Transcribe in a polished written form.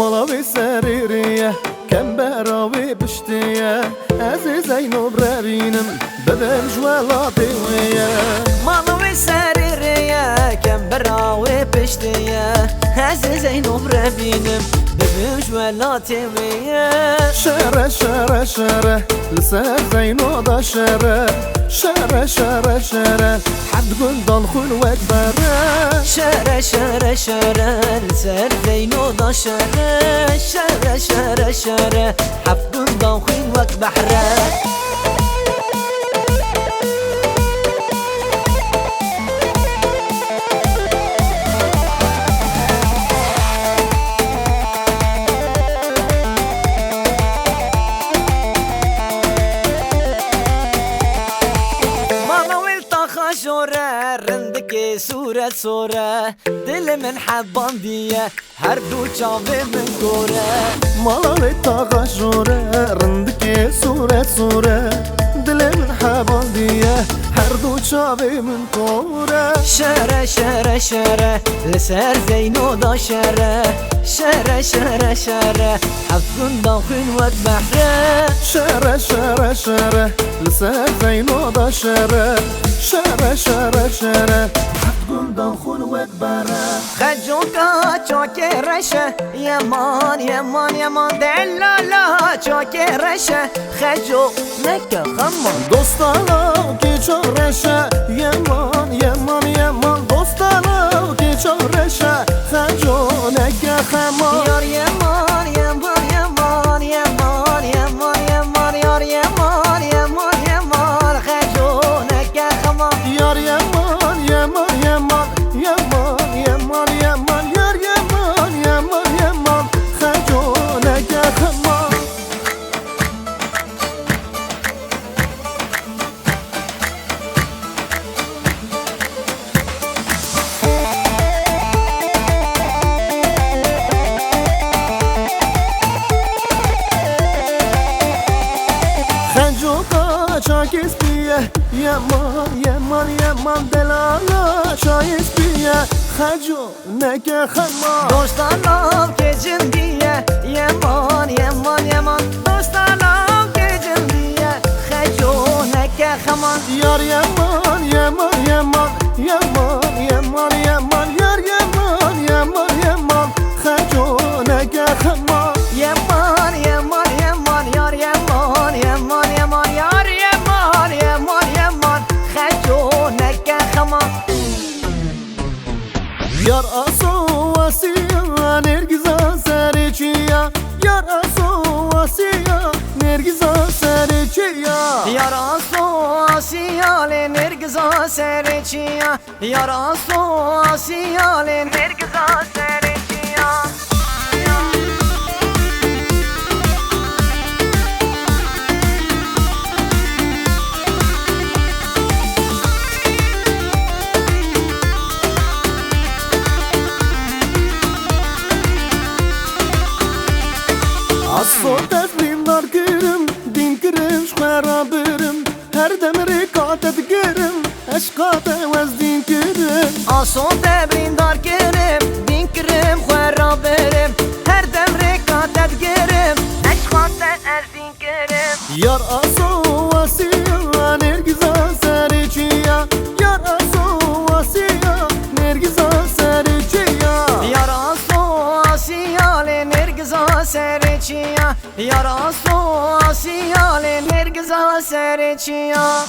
ماڵاوی سەریریە کەم بەراوی پشتیە ئەزی زەینۆ برەبینم ببم ژوەڵاتی وێیە ماڵاوی سەریریە کەم بەراوی پشتیە ئەزی زەینۆ برەبینم ببم ژوەڵاتی وێیە شەرە شەرە شەرە لەسەر زەینۆدا شەرە شەرە شەرە شەرە حەبت گوندان خون وەک بەرە شەرە شەرە شەرە لەسەر زەینۆدا شەرە شەرە شەرە شەرە حەبت گوندان خوین وەک بەحرە رندك صورة صورة دل من حبان ديه هر دو چاوه من گوره ماڵاوی تاغا ژۆرە ڕندکێ سوورە سوورە دلێ من حەباندیە هەردوو چاوێ من تۆرە شەرە شەرە شەرە لەسەر زەینۆدا شەرە شەرە شەرە شەرە حەفت گوندان خوین وەک بەحرە شەرە شەرە شەرە لەسەر زەینۆدا شەرە شەرە شەرە شەرە حەفت گوندان خون وەک بەرە خەجۆکە چاکێ ڕەشە یەمان یەمان یەمان دەلالا چاکێ ڕەشە خەجۆ نەکە خەمان دۆستانەو کێچە ڕێشە یەمان یەمان یەمان دۆستانەو کێچە ڕێشە خەجۆ نەکە خەمان یار یەمان یەمان یەمان یەمان یەمان یەمان یار یەمان یەمان یەمان خەجۆ نەکە خەمان یار یەمان یەمان یەمان یەمان یەمان یەمان یار یەمان یەمان یەمان خەجۆ نەکە خەمان چاکیس بیه یمان یمان یمان دلالا چایس بیه خجو نکه خمان دوستانم که جندیه یمان یمان یمان دوستانم که جندیه خجو نکه خمان یار یمان یمان یمان یمان یمان یمان یار یمان یمان یمان خجو نکه خمان یمان یمان یمان یار یمان یمان یمان یار یمان یمان یمان خجو نکه خمان یار آسو آسیا نرگزا سر چیا یار آسو آسیا نرگزا سر چیا یار آسو آسیا نرگزا سر چیا یار آسو آسیا نرگزا سر چیا Aso tezbindar kırım, din kırım, şkara bırım Her demri katet gırım, eşkate vez din kırım Aso tezbindar kırım, din kırım, şkara bırım Her demri katet gırım, eşkate ez din kırım Yar aso asiya, nergiza seriçiya Yar aso asiya, nergiza seriçiya Yar aso asiya, nergiza seriçiya Yar aso asiya, nergiza seriçiya